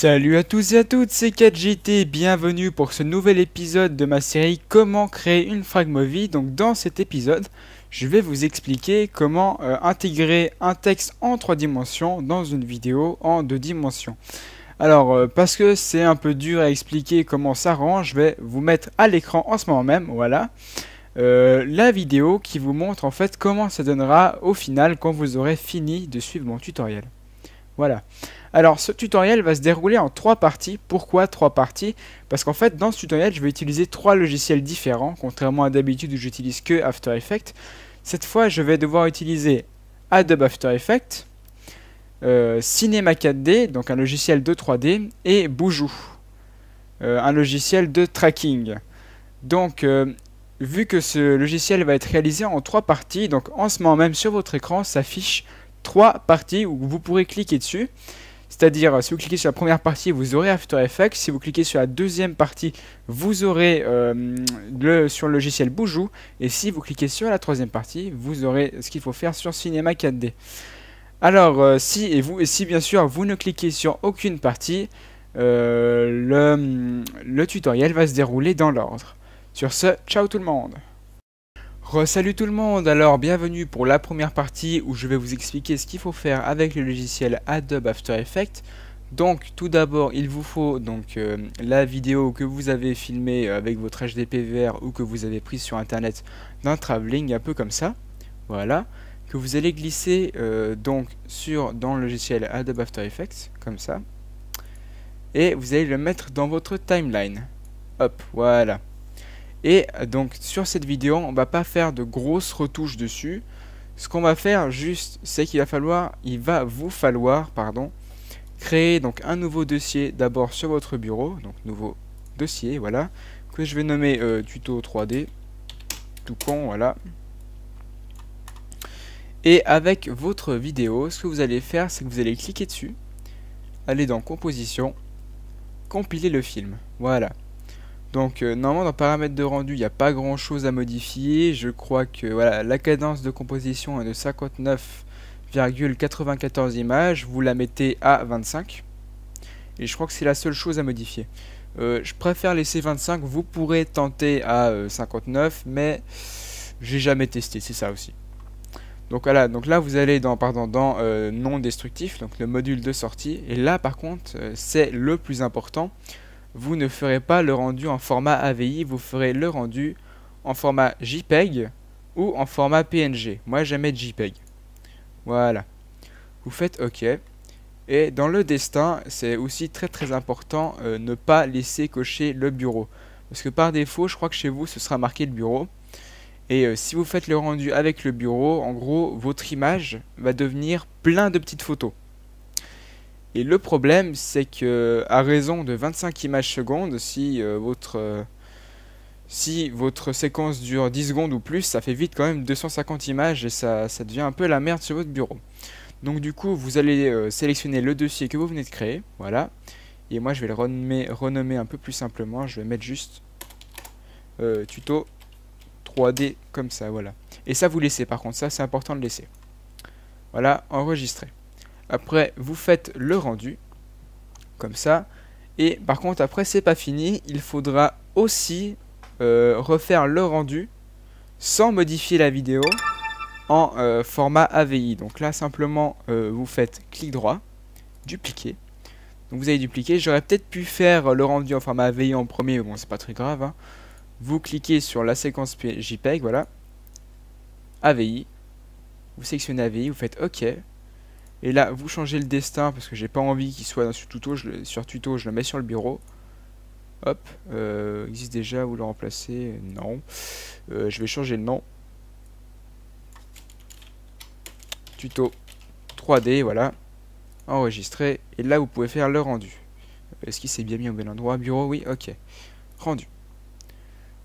Salut à tous et à toutes, c'est 4JT, bienvenue pour ce nouvel épisode de ma série Comment créer une Fragmovie. Donc dans cet épisode, je vais vous expliquer comment intégrer un texte en 3 dimensions dans une vidéo en 2 dimensions. Alors parce que c'est un peu dur à expliquer comment ça rend, je vais vous mettre à l'écran en ce moment même, voilà, la vidéo qui vous montre en fait comment ça donnera au final quand vous aurez fini de suivre mon tutoriel. Voilà. Alors ce tutoriel va se dérouler en 3 parties. Pourquoi 3 parties? Parce qu'en fait dans ce tutoriel je vais utiliser 3 logiciels différents, contrairement à d'habitude où j'utilise que After Effects. Cette fois je vais devoir utiliser Adobe After Effects, Cinema 4D, donc un logiciel de 3D, et Boujou, un logiciel de tracking. Donc vu que ce logiciel va être réalisé en 3 parties, donc en ce moment même sur votre écran s'affiche 3 parties où vous pourrez cliquer dessus. C'est-à-dire, si vous cliquez sur la première partie, vous aurez After Effects. Si vous cliquez sur la deuxième partie, vous aurez sur le logiciel Boujou. Et si vous cliquez sur la troisième partie, vous aurez ce qu'il faut faire sur Cinema 4D. Alors, si bien sûr vous ne cliquez sur aucune partie, le tutoriel va se dérouler dans l'ordre. Sur ce, ciao tout le monde! Salut tout le monde, alors bienvenue pour la première partie où je vais vous expliquer ce qu'il faut faire avec le logiciel Adobe After Effects. Donc tout d'abord il vous faut donc la vidéo que vous avez filmée avec votre HDPVR ou que vous avez prise sur internet d'un travelling un peu comme ça, voilà, que vous allez glisser dans le logiciel Adobe After Effects comme ça, et vous allez le mettre dans votre timeline, hop, voilà. Et donc sur cette vidéo, on va pas faire de grosses retouches dessus. Ce qu'on va faire juste, c'est qu'il va vous falloir créer donc un nouveau dossier d'abord sur votre bureau, donc nouveau dossier, voilà, que je vais nommer tuto 3D, tout con, voilà. Et avec votre vidéo, ce que vous allez faire, c'est que vous allez cliquer dessus, aller dans composition, compiler le film, voilà. Donc normalement dans paramètres de rendu il n'y a pas grand chose à modifier. Je crois que voilà, la cadence de composition est de 59,94 images. Vous la mettez à 25. Et je crois que c'est la seule chose à modifier. Je préfère laisser 25. Vous pourrez tenter à 59. Mais j'ai jamais testé, c'est ça aussi. Donc voilà, donc là vous allez dans non destructif, donc le module de sortie. Et là par contre c'est le plus important. Vous ne ferez pas le rendu en format AVI, vous ferez le rendu en format JPEG ou en format PNG. Moi j'aime mettre JPEG. Voilà. Vous faites OK. Et dans le destin, c'est aussi très important, ne pas laisser cocher le bureau. Parce que par défaut, je crois que chez vous, ce sera marqué le bureau. Et si vous faites le rendu avec le bureau, en gros, votre image va devenir plein de petites photos. Et le problème, c'est que à raison de 25 images secondes, si votre séquence dure 10 secondes ou plus, ça fait vite quand même 250 images et ça devient un peu la merde sur votre bureau. Donc du coup, vous allez sélectionner le dossier que vous venez de créer, voilà. Et moi, je vais le renommer un peu plus simplement. Je vais mettre juste tuto 3D comme ça, voilà. Et ça, vous laissez. Par contre, ça, c'est important de laisser. Voilà, enregistrer. Après, vous faites le rendu, comme ça. Et par contre, après, c'est pas fini. Il faudra aussi refaire le rendu sans modifier la vidéo en format AVI. Donc là, simplement, vous faites clic droit, dupliquer. Donc vous allez dupliquer. J'aurais peut-être pu faire le rendu en format AVI en premier, mais bon, c'est pas très grave, hein. Vous cliquez sur la séquence JPEG, voilà. AVI. Vous sélectionnez AVI, vous faites OK. Et là, vous changez le destin parce que j'ai pas envie qu'il soit sur tuto. Sur tuto, je le mets sur le bureau. Hop, existe déjà, vous le remplacez. Non. Je vais changer le nom. Tuto 3D, voilà. Enregistrer. Et là, vous pouvez faire le rendu. Est-ce qu'il s'est bien mis au bon endroit? Bureau, oui, ok. Rendu.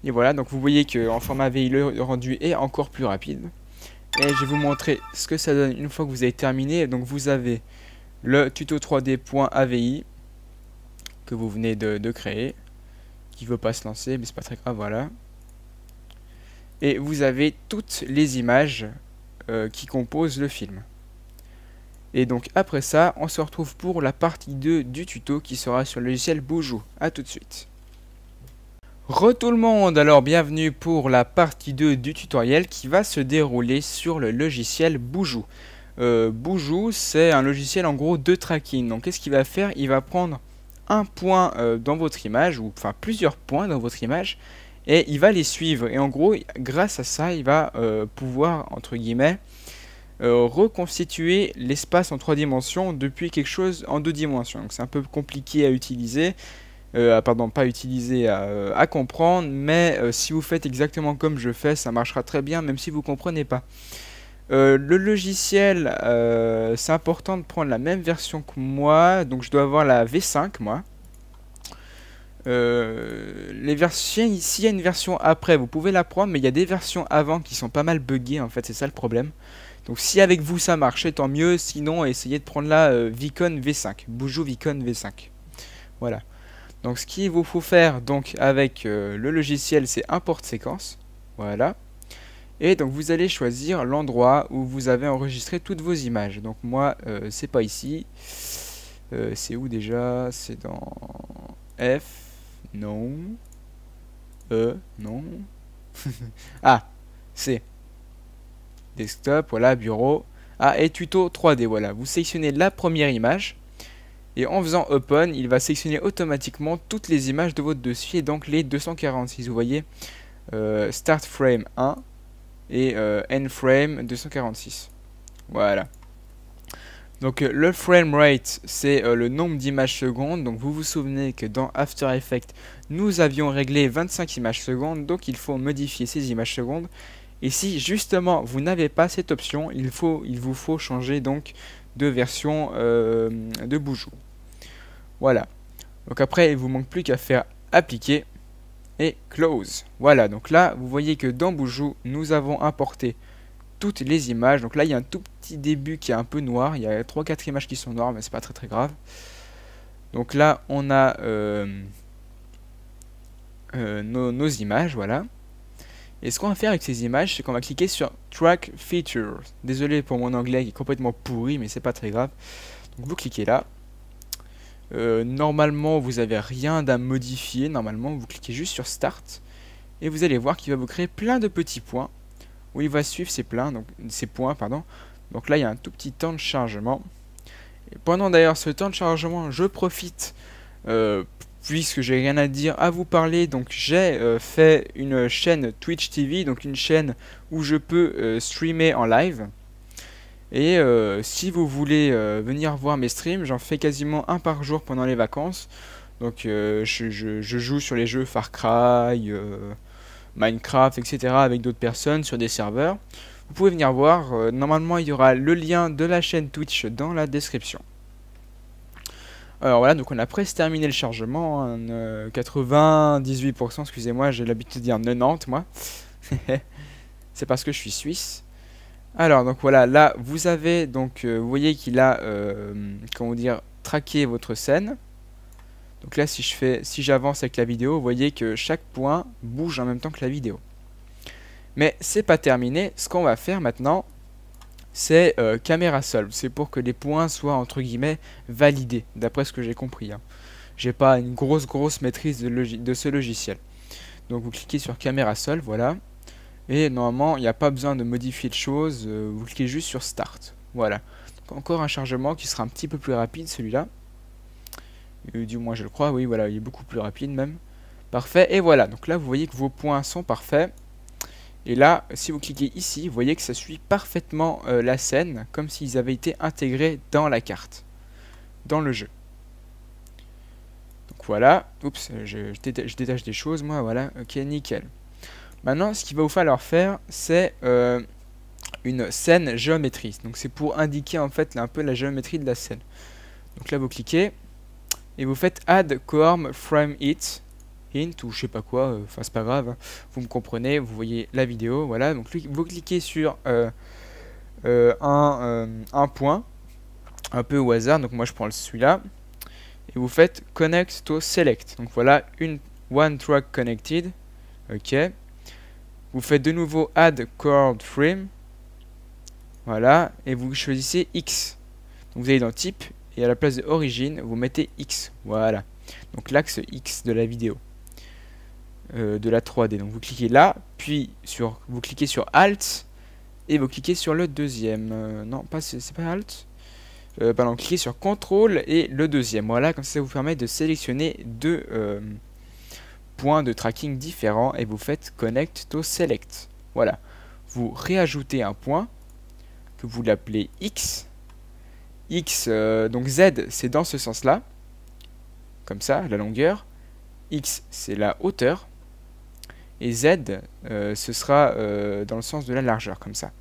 Et voilà, donc vous voyez qu'en format AVI, le rendu est encore plus rapide. Et je vais vous montrer ce que ça donne une fois que vous avez terminé. Donc vous avez le tuto 3D.avi que vous venez de créer, qui ne veut pas se lancer, mais c'est pas très grave, voilà. Et vous avez toutes les images qui composent le film. Et donc après ça, on se retrouve pour la partie 2 du tuto qui sera sur le logiciel Boujou. A tout de suite. Tout le monde, alors bienvenue pour la partie 2 du tutoriel qui va se dérouler sur le logiciel Boujou. Boujou, c'est un logiciel en gros de tracking. Donc qu'est-ce qu'il va faire? Il va prendre un point dans votre image, ou enfin plusieurs points dans votre image, et il va les suivre. Et en gros, grâce à ça, il va pouvoir, entre guillemets, reconstituer l'espace en 3 dimensions depuis quelque chose en 2 dimensions. Donc c'est un peu compliqué à utiliser, pardon, pas utiliser, à comprendre, mais si vous faites exactement comme je fais, ça marchera très bien, même si vous comprenez pas. Le logiciel, c'est important de prendre la même version que moi, donc je dois avoir la V5 moi. Les versions, ici il y a une version après, vous pouvez la prendre, mais il y a des versions avant qui sont pas mal buggées en fait, c'est ça le problème. Donc si avec vous ça marche, tant mieux, sinon essayez de prendre la Vicon V5, Boujou Vicon V5. Voilà. Donc ce qu'il vous faut faire donc avec le logiciel, c'est import séquence. Voilà. Et donc vous allez choisir l'endroit où vous avez enregistré toutes vos images. Donc moi, c'est pas ici. C'est où déjà? C'est dans F. Non. Non. Ah, c'est desktop, voilà, bureau. Ah, et tuto 3D, voilà. Vous sélectionnez la première image. Et en faisant Open, il va sélectionner automatiquement toutes les images de votre dossier. Donc les 246, vous voyez. Start frame 1 et end frame 246. Voilà. Donc le frame rate, c'est le nombre d'images secondes. Donc vous vous souvenez que dans After Effects, nous avions réglé 25 images secondes. Donc il faut modifier ces images secondes. Et si justement vous n'avez pas cette option, il vous faut changer donc de version de Boujou. Voilà. Donc après, il vous manque plus qu'à faire appliquer et close. Voilà. Donc là, vous voyez que dans Boujou, nous avons importé toutes les images. Donc là, il y a un tout petit début qui est un peu noir. Il y a 3-4 images qui sont noires, mais c'est pas très grave. Donc là, on a nos images, voilà. Et ce qu'on va faire avec ces images, c'est qu'on va cliquer sur Track Features. Désolé pour mon anglais qui est complètement pourri, mais c'est pas très grave. Donc vous cliquez là. Normalement, vous n'avez rien à modifier. Normalement, vous cliquez juste sur Start. Et vous allez voir qu'il va vous créer plein de petits points. Où il va suivre ces points, pardon. Donc là, il y a un tout petit temps de chargement. Et pendant d'ailleurs ce temps de chargement, je profite, puisque j'ai rien à dire, à vous parler. Donc j'ai fait une chaîne Twitch TV, donc une chaîne où je peux streamer en live. Et si vous voulez venir voir mes streams, j'en fais quasiment un par jour pendant les vacances. Donc je joue sur les jeux Far Cry, Minecraft, etc. avec d'autres personnes sur des serveurs. Vous pouvez venir voir. Normalement, il y aura le lien de la chaîne Twitch dans la description. Alors voilà, donc on a presque terminé le chargement. Hein, 98%, excusez-moi, j'ai l'habitude de dire 90 moi. C'est parce que je suis suisse. Alors donc voilà, là vous avez donc vous voyez qu'il a comment dire, traqué votre scène. Donc là si j'avance avec la vidéo, vous voyez que chaque point bouge en même temps que la vidéo. Mais c'est pas terminé. Ce qu'on va faire maintenant, c'est caméra solve. C'est pour que les points soient entre guillemets validés, d'après ce que j'ai compris. Hein. J'ai pas une grosse maîtrise de ce logiciel. Donc vous cliquez sur caméra solve, voilà. Et normalement, il n'y a pas besoin de modifier de choses. Vous cliquez juste sur Start. Voilà. Donc encore un chargement qui sera un petit peu plus rapide, celui-là. Du moins, je le crois. Oui, voilà, il est beaucoup plus rapide même. Parfait. Et voilà. Donc là, vous voyez que vos points sont parfaits. Et là, si vous cliquez ici, vous voyez que ça suit parfaitement la scène, comme s'ils avaient été intégrés dans la carte, dans le jeu. Donc voilà. Oups, je détache des choses, moi. Voilà. Ok, nickel. Maintenant, ce qu'il va vous falloir faire, c'est une scène géométrie. Donc c'est pour indiquer en fait un peu la géométrie de la scène. Donc là, vous cliquez et vous faites Add Coarm Frame It, Hint ou je sais pas quoi. Enfin, c'est pas grave. Hein. Vous me comprenez. Vous voyez la vidéo. Voilà. Donc vous cliquez sur un point, un peu au hasard. Donc moi, je prends celui-là et vous faites Connect to Select. Donc voilà, one track connected. Ok. Vous faites de nouveau Add Chord Frame. Voilà. Et vous choisissez X. Donc vous allez dans type et à la place de origine, vous mettez X. Voilà. Donc l'axe X de la vidéo. De la 3D. Donc vous cliquez là, puis vous cliquez sur Alt et vous cliquez sur le deuxième. Non, pas c'est pas Alt. Pardon, cliquez sur CTRL et le deuxième. Voilà, comme ça vous permet de sélectionner deux points de tracking différents et vous faites Connect to Select. Voilà. Vous réajoutez un point que vous l'appelez X. X, donc Z, c'est dans ce sens-là. Comme ça, la longueur. X, c'est la hauteur. Et Z, ce sera dans le sens de la largeur, comme ça.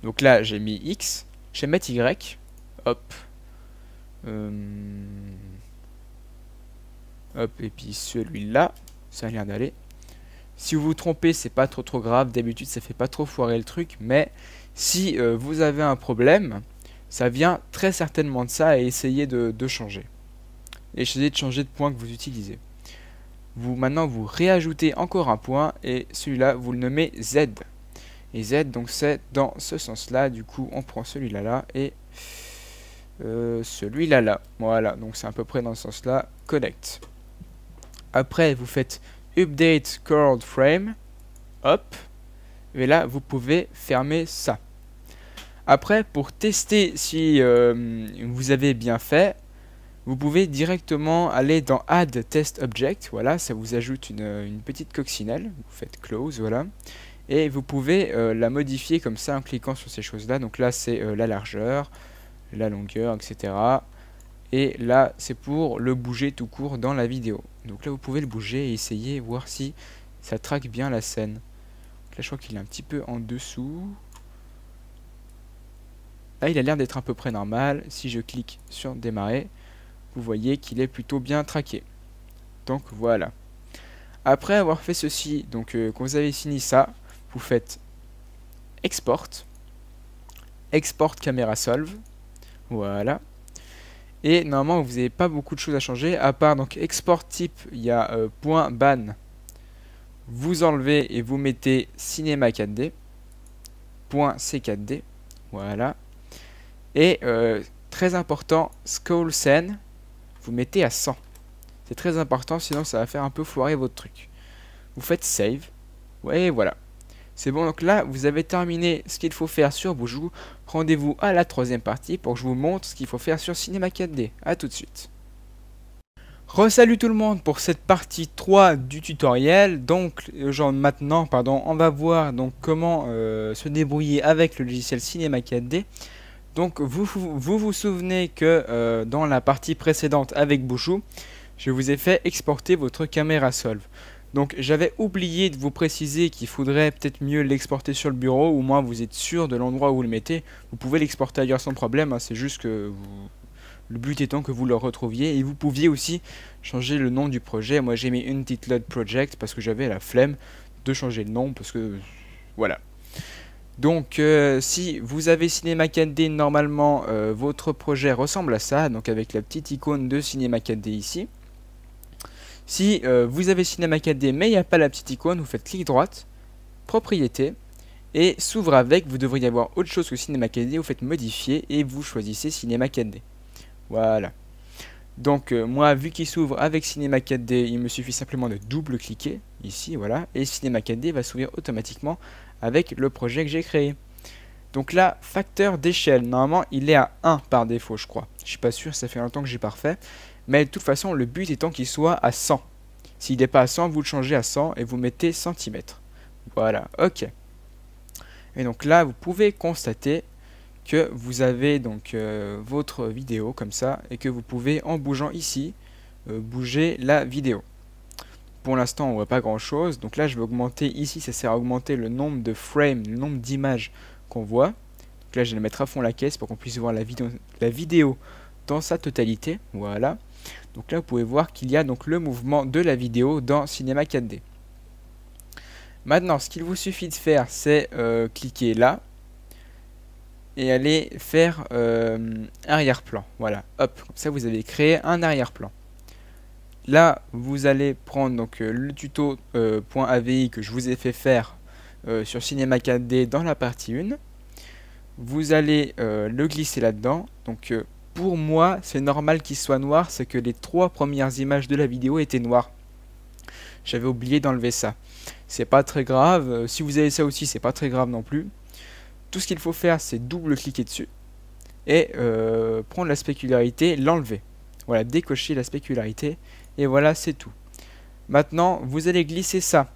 Donc là, j'ai mis X. Je vais mettre Y. Hop. Hop, et puis celui-là. Ça a l'air d'aller. Si vous vous trompez, c'est pas trop grave. D'habitude, ça fait pas trop foirer le truc. Mais si vous avez un problème, ça vient très certainement de ça et essayez de changer. Et essayez de changer de point que vous utilisez. Maintenant, vous réajoutez encore un point et celui-là, vous le nommez Z. Et Z, donc c'est dans ce sens-là. Du coup, on prend celui-là là et celui-là là. Voilà, donc c'est à peu près dans ce sens-là. Connect. Après, vous faites Update Current Frame. Hop. Et là, vous pouvez fermer ça. Après, pour tester si vous avez bien fait, vous pouvez directement aller dans Add Test Object. Voilà, ça vous ajoute une petite coccinelle. Vous faites Close, voilà. Et vous pouvez la modifier comme ça en cliquant sur ces choses-là. Donc là, c'est la largeur, la longueur, etc. Et là, c'est pour le bouger tout court dans la vidéo. Donc là, vous pouvez le bouger et essayer, voir si ça traque bien la scène. Donc là, je crois qu'il est un petit peu en dessous. Là, il a l'air d'être à peu près normal. Si je clique sur démarrer, vous voyez qu'il est plutôt bien traqué. Donc voilà. Après avoir fait ceci, donc quand vous avez fini ça, vous faites Export. Export Camera Solve. Voilà. Et normalement, vous n'avez pas beaucoup de choses à changer. À part donc Export Type, il y a .ban. Vous enlevez et vous mettez Cinema 4D. .c4d. Voilà. Et très important, Scroll Scene, vous mettez à 100. C'est très important, sinon ça va faire un peu foirer votre truc. Vous faites Save. Ouais, voilà. C'est bon, donc là, vous avez terminé ce qu'il faut faire sur Boujou. Rendez-vous à la troisième partie pour que je vous montre ce qu'il faut faire sur Cinema 4D. A tout de suite. Re-salut tout le monde pour cette partie 3 du tutoriel. Donc, maintenant, on va voir donc comment se débrouiller avec le logiciel Cinema 4D. Donc, vous souvenez que dans la partie précédente avec Boujou, je vous ai fait exporter votre caméra Solve. Donc j'avais oublié de vous préciser qu'il faudrait peut-être mieux l'exporter sur le bureau, ou moins vous êtes sûr de l'endroit où vous le mettez. Vous pouvez l'exporter ailleurs sans problème, hein, c'est juste que le but étant que vous le retrouviez. Et vous pouviez aussi changer le nom du projet. Moi j'ai mis Untitled Project parce que j'avais la flemme de changer le nom, parce que voilà. Donc si vous avez Cinema 4D, normalement votre projet ressemble à ça, donc avec la petite icône de Cinema 4D ici. Si vous avez Cinema 4D mais il n'y a pas la petite icône, vous faites clic droite, propriété, et s'ouvre avec, vous devriez avoir autre chose que Cinema 4D, vous faites modifier et vous choisissez Cinema 4D. Voilà. Donc moi, vu qu'il s'ouvre avec Cinema 4D, il me suffit simplement de double-cliquer, ici, voilà, et Cinema 4D va s'ouvrir automatiquement avec le projet que j'ai créé. Donc là, facteur d'échelle, normalement il est à 1 par défaut, je crois. Je suis pas sûr, ça fait longtemps que j'ai pas refait. Mais de toute façon, le but étant qu'il soit à 100. S'il n'est pas à 100, vous le changez à 100 et vous mettez centimètres. Voilà, ok. Et donc là, vous pouvez constater que vous avez donc votre vidéo comme ça et que vous pouvez, en bougeant ici, bouger la vidéo. Pour l'instant, on ne voit pas grand chose. Donc là, je vais augmenter ici, ça sert à augmenter le nombre de frames, le nombre d'images qu'on voit. Donc là, je vais mettre à fond la caisse pour qu'on puisse voir la vidéo dans sa totalité. Voilà. Donc là, vous pouvez voir qu'il y a donc le mouvement de la vidéo dans Cinema 4D. Maintenant, ce qu'il vous suffit de faire, c'est cliquer là et aller faire arrière-plan. Voilà, hop, comme ça vous avez créé un arrière-plan. Là, vous allez prendre donc le tuto .avi que je vous ai fait faire sur Cinema 4D dans la partie 1. vous allez le glisser là-dedans. Donc pour moi, c'est normal qu'il soit noir, c'est que les 3 premières images de la vidéo étaient noires. J'avais oublié d'enlever ça. C'est pas très grave, si vous avez ça aussi, c'est pas très grave non plus. Tout ce qu'il faut faire, c'est double-cliquer dessus et prendre la spécularité, l'enlever. Voilà, décocher la spécularité et voilà, c'est tout. Maintenant, vous allez glisser ça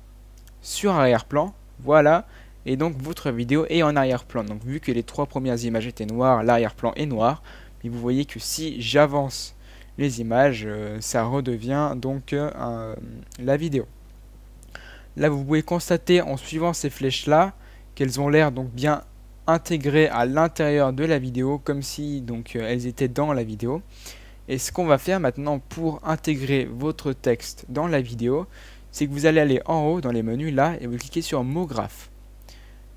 sur arrière-plan, voilà, et donc votre vidéo est en arrière-plan. Donc vu que les 3 premières images étaient noires, l'arrière-plan est noir, mais vous voyez que si j'avance les images, ça redevient donc la vidéo. Là, vous pouvez constater en suivant ces flèches là qu'elles ont l'air donc bien intégrées à l'intérieur de la vidéo, comme si donc elles étaient dans la vidéo. Et ce qu'on va faire maintenant pour intégrer votre texte dans la vidéo, c'est que vous allez aller en haut dans les menus là et vous cliquez sur mot graphe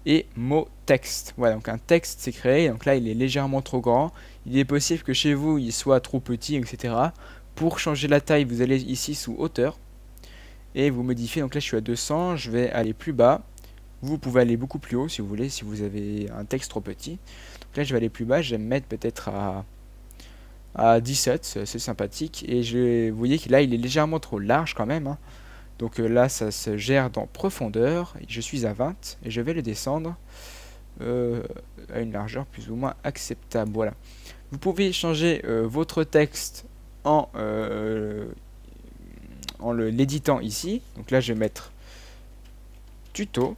et mot texte. Voilà, donc un texte s'est créé, donc là il est légèrement trop grand. Il est possible que chez vous il soit trop petit, etc. Pour changer la taille, vous allez ici sous hauteur et vous modifiez. Donc là je suis à 200, je vais aller plus bas. Vous pouvez aller beaucoup plus haut si vous voulez, si vous avez un texte trop petit. Donc là je vais aller plus bas, je vais me mettre peut-être à 17, c'est sympathique. Et vous voyez que là il est légèrement trop large quand même, hein. Donc là ça se gère dans profondeur, je suis à 20 et je vais le descendre à une largeur plus ou moins acceptable. Voilà. Vous pouvez changer votre texte en l'éditant ici. Donc là je vais mettre tuto,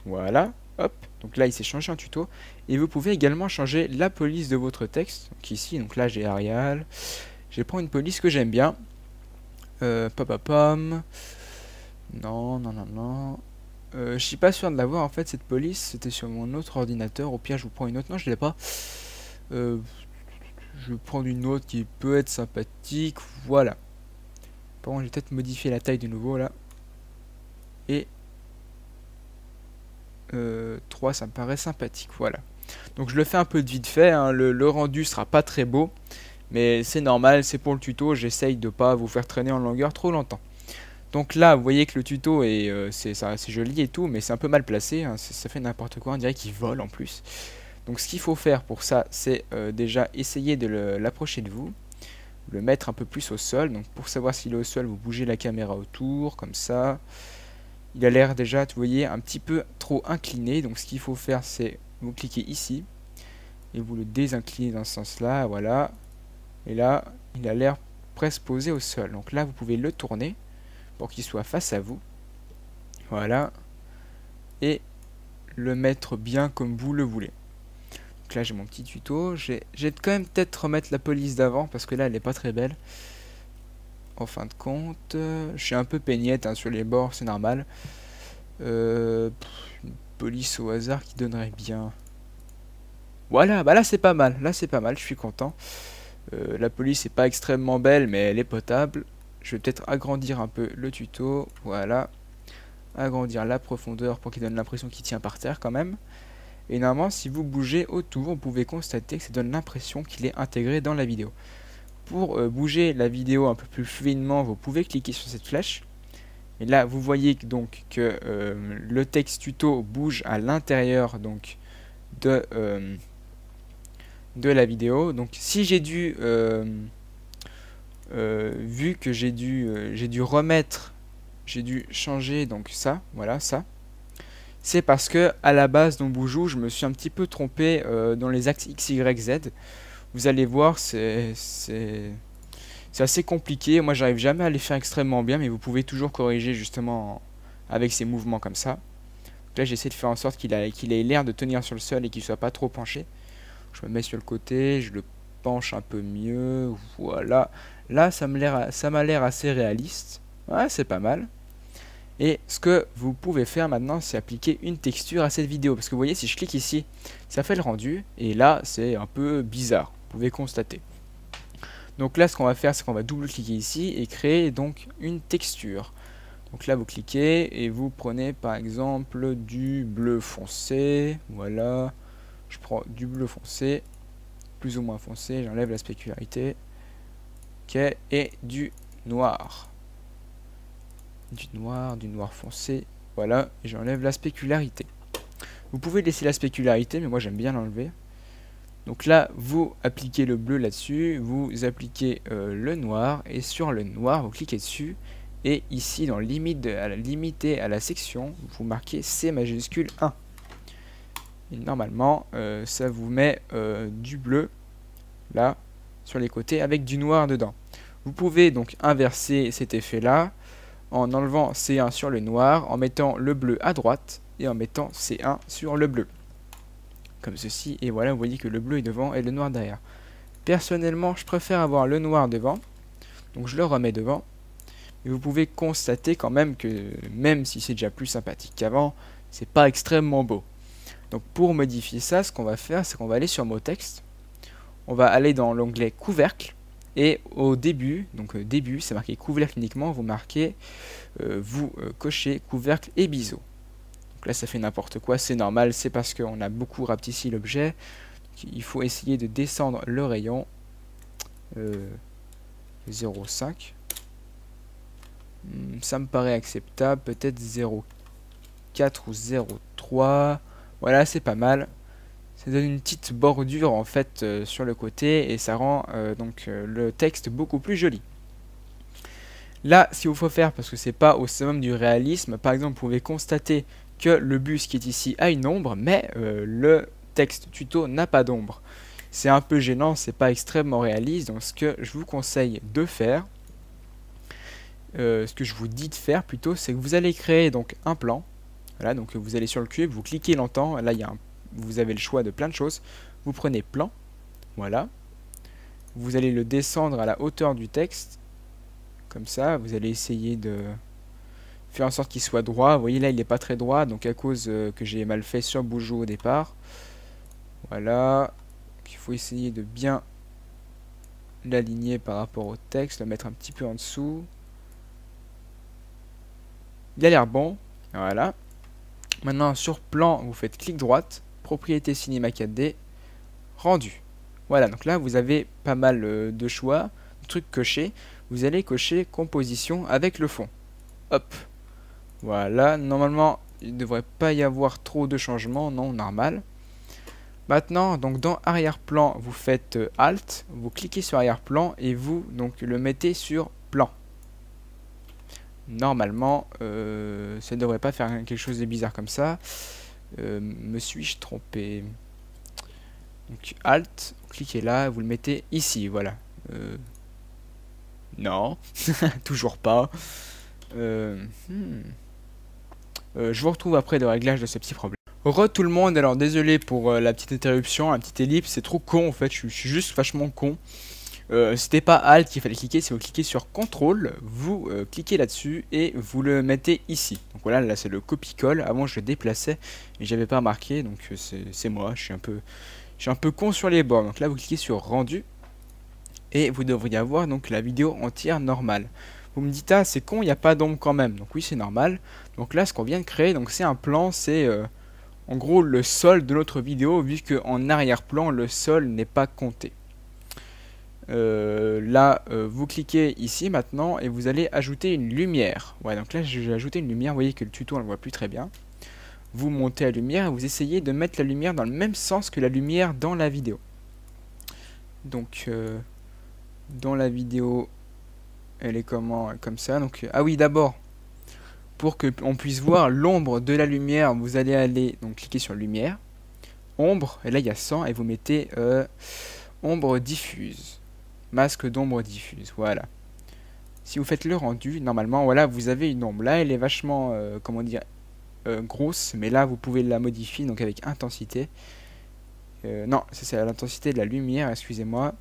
voilà, hop, donc là il s'est changé en tuto. Et vous pouvez également changer la police de votre texte. Donc ici, donc là j'ai Arial, je vais prendre une police que j'aime bien. Papapam. Non, non, non, non. Je suis pas sûr de l'avoir en fait cette police. C'était sur mon autre ordinateur. Au pire, je vous prends une autre. Non, je l'ai pas. Je vais prendre une autre qui peut être sympathique. Voilà. Par contre, je vais peut-être modifier la taille de nouveau là. Et 3, ça me paraît sympathique. Voilà. Donc je le fais un peu de vite fait. Hein. Le rendu sera pas très beau. Mais c'est normal, c'est pour le tuto. J'essaye de pas vous faire traîner en longueur trop longtemps. Donc là, vous voyez que le tuto est c'est joli et tout, mais c'est un peu mal placé, hein, ça fait n'importe quoi, on dirait qu'il vole en plus. Donc ce qu'il faut faire pour ça, c'est déjà essayer de l'approcher de vous, le mettre un peu plus au sol. Donc pour savoir s'il est au sol, vous bougez la caméra autour, comme ça. Il a l'air déjà, vous voyez, un petit peu trop incliné. Donc ce qu'il faut faire, c'est vous cliquez ici, et vous le désinclinez dans ce sens-là, voilà. Et là, il a l'air presque posé au sol. Donc là, vous pouvez le tourner pour qu'il soit face à vous, voilà, et le mettre bien comme vous le voulez. Donc là j'ai mon petit tuto, j'ai quand même peut-être remettre la police d'avant parce que là elle est pas très belle. En fin de compte, je suis un peu peignette hein, sur les bords, c'est normal. Une police au hasard qui donnerait bien. Voilà, bah là c'est pas mal, je suis content. La police est pas extrêmement belle mais elle est potable. Je vais peut-être agrandir un peu le tuto, voilà. Agrandir la profondeur pour qu'il donne l'impression qu'il tient par terre quand même. Et normalement, si vous bougez autour, vous pouvez constater que ça donne l'impression qu'il est intégré dans la vidéo. Pour bouger la vidéo un peu plus fluidement, vous pouvez cliquer sur cette flèche. Et là, vous voyez donc que le texte tuto bouge à l'intérieur donc de la vidéo. Donc si j'ai dû vu que j'ai dû remettre, j'ai dû changer donc ça, voilà ça, c'est parce que à la base dans Boujou je me suis un petit peu trompé dans les axes X, Y, Z. Vous allez voir, c'est assez compliqué, moi j'arrive jamais à les faire extrêmement bien, mais vous pouvez toujours corriger justement avec ces mouvements comme ça. Donc là j'essaie de faire en sorte qu'il ait l'air de tenir sur le sol et qu'il soit pas trop penché. Je me mets sur le côté, je le penche un peu mieux, voilà. Là, ça m'a l'air assez réaliste. Ouais, c'est pas mal. Et ce que vous pouvez faire maintenant, c'est appliquer une texture à cette vidéo. Parce que vous voyez, si je clique ici, ça fait le rendu. Et là, c'est un peu bizarre. Vous pouvez constater. Donc là, ce qu'on va faire, c'est qu'on va double-cliquer ici et créer donc une texture. Donc là, vous cliquez et vous prenez par exemple du bleu foncé. Voilà. Je prends du bleu foncé, plus ou moins foncé. J'enlève la spécularité. Ok, et du noir. Du noir foncé. Voilà, et j'enlève la spécularité. Vous pouvez laisser la spécularité, mais moi j'aime bien l'enlever. Donc là, vous appliquez le bleu là-dessus, vous appliquez le noir, et sur le noir, vous cliquez dessus, et ici, dans limiter à la section, vous marquez C majuscule 1. Et normalement, ça vous met du bleu, là, sur les côtés, avec du noir dedans. Vous pouvez donc inverser cet effet-là, en enlevant C1 sur le noir, en mettant le bleu à droite, et en mettant C1 sur le bleu. Comme ceci, et voilà, vous voyez que le bleu est devant et le noir derrière. Personnellement, je préfère avoir le noir devant, donc je le remets devant. Et vous pouvez constater quand même que, même si c'est déjà plus sympathique qu'avant, c'est pas extrêmement beau. Donc pour modifier ça, ce qu'on va faire, c'est qu'on va aller sur Mot texte. On va aller dans l'onglet Couvercle, et au début, donc début, c'est marqué Couvercle uniquement, vous marquez, cochez Couvercle et biseau. Donc là ça fait n'importe quoi, c'est normal, c'est parce qu'on a beaucoup rapetissé l'objet. Il faut essayer de descendre le rayon 0,5. Ça me paraît acceptable, peut-être 0,4 ou 0,3. Voilà, c'est pas mal. Ça donne une petite bordure en fait sur le côté et ça rend le texte beaucoup plus joli. Là, ce qu'il faut faire, parce que c'est pas au summum du réalisme, par exemple, vous pouvez constater que le bus qui est ici a une ombre, mais le texte tuto n'a pas d'ombre. C'est un peu gênant, c'est pas extrêmement réaliste, donc ce que je vous conseille de faire, ce que je vous dis de faire plutôt, c'est que vous allez créer donc un plan. Voilà, donc vous allez sur le cube, vous cliquez longtemps, là vous avez le choix de plein de choses. Vous prenez plan, voilà. Vous allez le descendre à la hauteur du texte, comme ça, vous allez essayer de faire en sorte qu'il soit droit. Vous voyez là il n'est pas très droit, donc à cause que j'ai mal fait sur Boujou au départ. Voilà, il faut essayer de bien l'aligner par rapport au texte, le mettre un petit peu en dessous. Il a l'air bon, voilà. Maintenant sur plan, vous faites clic droite, propriété cinéma 4D, rendu. Voilà, donc là vous avez pas mal de choix, de trucs cochés. Vous allez cocher composition avec le fond. Hop. Voilà, normalement il ne devrait pas y avoir trop de changements, non, normal. Maintenant, donc dans arrière-plan, vous faites Alt, vous cliquez sur arrière-plan et vous donc le mettez sur plan. Normalement, ça ne devrait pas faire quelque chose de bizarre comme ça. Me suis-je trompé? Donc Alt, vous cliquez là, vous le mettez ici, voilà. Non, toujours pas. Je vous retrouve après le réglage de ce petit problème. Re tout le monde, alors désolé pour la petite interruption, la petite ellipse, c'est trop con en fait, je suis juste vachement con. C'était pas Alt qu'il fallait cliquer, si vous cliquez sur CTRL, vous cliquez là-dessus et vous le mettez ici. Donc voilà, là c'est le copie-colle, avant je le déplaçais et j'avais pas remarqué, donc c'est moi, je suis un peu con sur les bords. Donc là vous cliquez sur rendu et vous devriez avoir donc la vidéo entière normale. Vous me dites ah c'est con, il n'y a pas d'ombre quand même, donc oui c'est normal. Donc là ce qu'on vient de créer, donc c'est un plan, c'est en gros le sol de notre vidéo, vu qu'en arrière-plan le sol n'est pas compté. Vous cliquez ici maintenant et vous allez ajouter une lumière. Ouais, donc là j'ai ajouté une lumière, vous voyez que le tuto on le voit plus très bien. Vous montez la lumière et vous essayez de mettre la lumière dans le même sens que la lumière dans la vidéo. Donc dans la vidéo elle est comment? Comme ça. Donc ah oui, d'abord pour que on puisse voir l'ombre de la lumière, vous allez aller donc cliquer sur lumière, ombre, et là il y a 100 et vous mettez ombre diffuse. Masque d'ombre diffuse, voilà. Si vous faites le rendu, normalement, voilà, vous avez une ombre. Là, elle est vachement, comment dire, grosse, mais là, vous pouvez la modifier, donc avec intensité. Non, c'est l'intensité de la lumière, excusez-moi.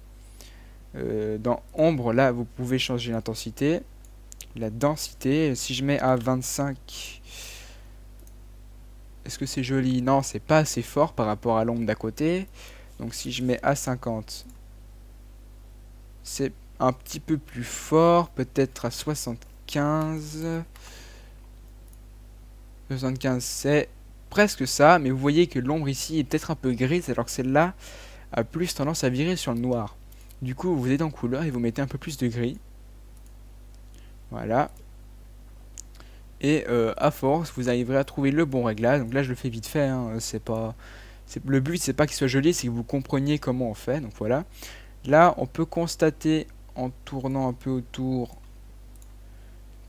Dans ombre, là, vous pouvez changer l'intensité. La densité, si je mets à 25, est-ce que c'est joli? Non, c'est pas assez fort par rapport à l'ombre d'à côté. Donc si je mets à 50, c'est un petit peu plus fort, peut-être à 75. 75 c'est presque ça, mais vous voyez que l'ombre ici est peut-être un peu grise, alors que celle-là a plus tendance à virer sur le noir. Du coup, vous êtes en couleur et vous mettez un peu plus de gris. Voilà. Et à force, vous arriverez à trouver le bon réglage. Donc là, je le fais vite fait, hein, c'est Le but c'est pas qu'il soit joli, c'est que vous compreniez comment on fait. Donc voilà. Là on peut constater en tournant un peu autour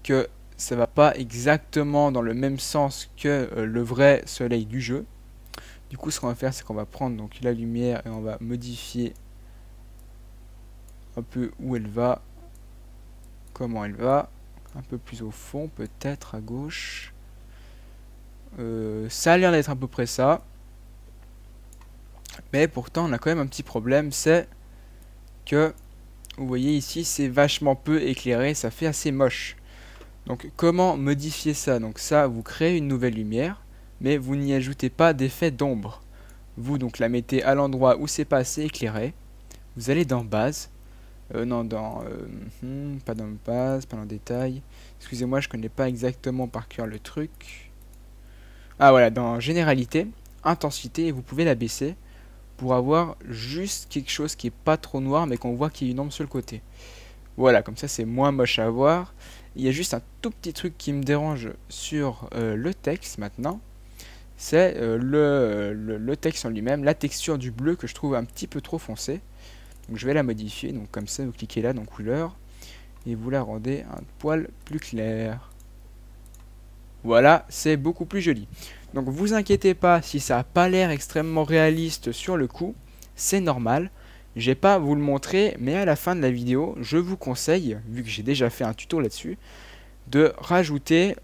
que ça va pas exactement dans le même sens que le vrai soleil du jeu. Du coup ce qu'on va faire c'est qu'on va prendre donc la lumière et on va modifier un peu où elle va, comment elle va, un peu plus au fond peut-être à gauche. Ça a l'air d'être à peu près ça, mais pourtant on a quand même un petit problème, c'est que vous voyez ici c'est vachement peu éclairé, ça fait assez moche. Donc comment modifier ça? Donc ça, vous créez une nouvelle lumière, mais vous n'y ajoutez pas d'effet d'ombre. Vous donc la mettez à l'endroit où c'est pas assez éclairé. Vous allez dans base, non dans pas dans base, pas dans détail. Excusez-moi, je connais pas exactement par cœur le truc. Ah voilà, dans généralité, intensité, et vous pouvez la baisser pour avoir juste quelque chose qui est pas trop noir, mais qu'on voit qu'il y a une ombre sur le côté. Voilà, comme ça c'est moins moche à voir. Il y a juste un tout petit truc qui me dérange sur le texte maintenant. C'est le texte en lui-même, la texture du bleu que je trouve un petit peu trop foncé. Donc je vais la modifier, donc comme ça vous cliquez là dans couleur et vous la rendez un poil plus clair. Voilà, c'est beaucoup plus joli. Donc vous inquiétez pas si ça n'a pas l'air extrêmement réaliste sur le coup, c'est normal. Je vais pas vous le montrer, mais à la fin de la vidéo, je vous conseille, vu que j'ai déjà fait un tuto là-dessus, de rajouter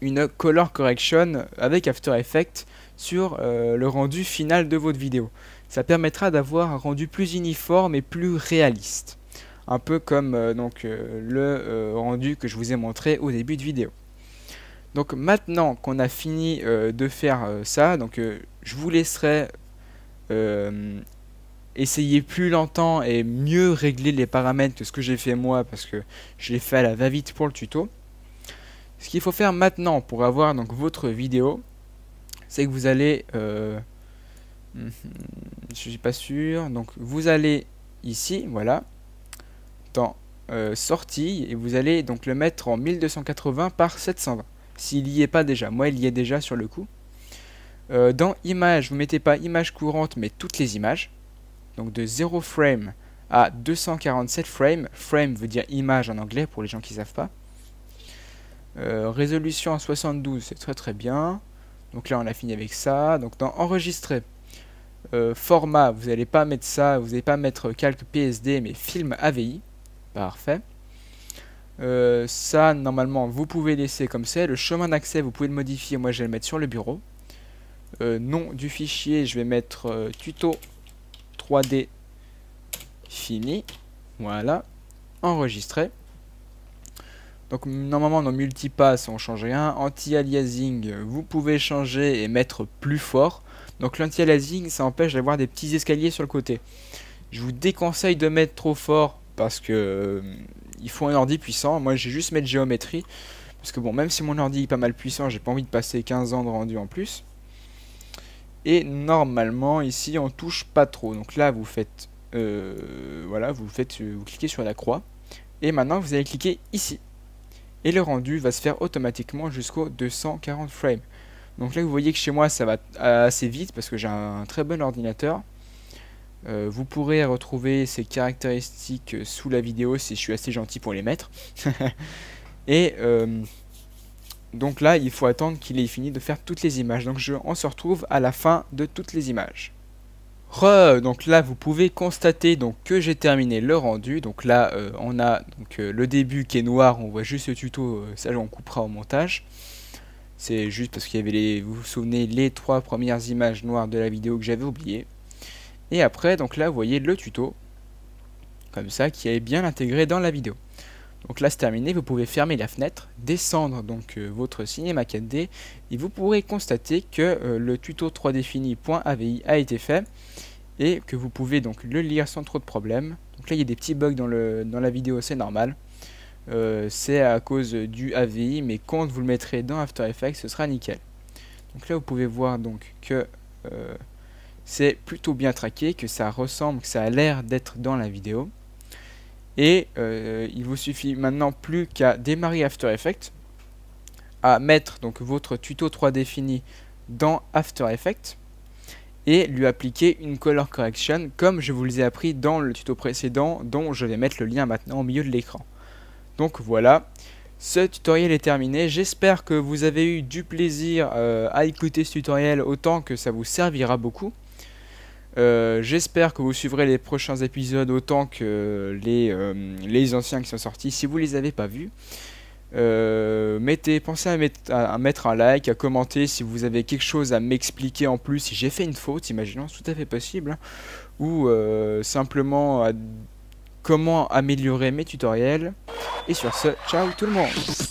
une color correction avec After Effects sur le rendu final de votre vidéo. Ça permettra d'avoir un rendu plus uniforme et plus réaliste. Un peu comme le rendu que je vous ai montré au début de vidéo. Donc maintenant qu'on a fini de faire ça, donc je vous laisserai essayer plus longtemps et mieux régler les paramètres que ce que j'ai fait moi, parce que je l'ai fait à la va-vite pour le tuto. Ce qu'il faut faire maintenant pour avoir donc votre vidéo, c'est que vous allez je suis pas sûr, donc vous allez ici, voilà, dans sortie, et vous allez donc le mettre en 1280 par 720 s'il y est pas déjà. Moi il y est déjà sur le coup. Dans image, vous mettez pas image courante mais toutes les images, donc de 0 frame à 247 frames. Frame veut dire image en anglais pour les gens qui savent pas. Résolution à 72, c'est très très bien. Donc là on a fini avec ça. Donc dans enregistrer, format, vous n'allez pas mettre ça, vous n'allez pas mettre calque PSD mais film AVI. Parfait. Ça normalement vous pouvez laisser comme c'est. Le chemin d'accès vous pouvez le modifier, moi je vais le mettre sur le bureau. Nom du fichier, je vais mettre tuto 3D fini. Voilà. Enregistrer. Donc normalement dans multipass on change rien. Anti-aliasing, vous pouvez changer et mettre plus fort. Donc l'anti-aliasing ça empêche d'avoir des petits escaliers sur le côté. Je vous déconseille de mettre trop fort parce que il faut un ordi puissant. Moi j'ai juste mettre géométrie. Parce que bon, même si mon ordi est pas mal puissant, j'ai pas envie de passer 15 ans de rendu en plus. Et normalement ici on touche pas trop. Donc là vous faites voilà, vous cliquez sur la croix. Et maintenant vous allez cliquer ici. Et le rendu va se faire automatiquement jusqu'au 240 frames. Donc là vous voyez que chez moi ça va assez vite parce que j'ai un très bon ordinateur. Vous pourrez retrouver ces caractéristiques sous la vidéo si je suis assez gentil pour les mettre. Et donc là il faut attendre qu'il ait fini de faire toutes les images. Donc on se retrouve à la fin de toutes les images. Donc là vous pouvez constater donc que j'ai terminé le rendu. Donc là on a donc, le début qui est noir, on voit juste le tuto, ça on coupera au montage. C'est juste parce qu'il y avait vous vous souvenez, les 3 premières images noires de la vidéo que j'avais oublié. Et après donc là vous voyez le tuto, comme ça, qui est bien intégré dans la vidéo. Donc là c'est terminé, vous pouvez fermer la fenêtre, descendre donc votre cinéma 4D et vous pourrez constater que le tuto 3D fini.avi a été fait et que vous pouvez donc le lire sans trop de problèmes. Donc là il y a des petits bugs dans la vidéo, c'est normal. C'est à cause du AVI, mais quand vous le mettrez dans After Effects ce sera nickel. Donc là vous pouvez voir donc que c'est plutôt bien traqué, que ça ressemble, que ça a l'air d'être dans la vidéo. Et il vous suffit maintenant plus qu'à démarrer After Effects, à mettre donc votre tuto 3D fini dans After Effects et lui appliquer une color correction comme je vous les ai appris dans le tuto précédent dont je vais mettre le lien maintenant au milieu de l'écran. Donc voilà, ce tutoriel est terminé. J'espère que vous avez eu du plaisir à écouter ce tutoriel autant que ça vous servira beaucoup. J'espère que vous suivrez les prochains épisodes autant que les anciens qui sont sortis si vous les avez pas vus. Pensez à mettre un like, à commenter si vous avez quelque chose à m'expliquer en plus, si j'ai fait une faute, imaginons, c'est tout à fait possible, hein, ou simplement comment améliorer mes tutoriels. Et sur ce, ciao tout le monde!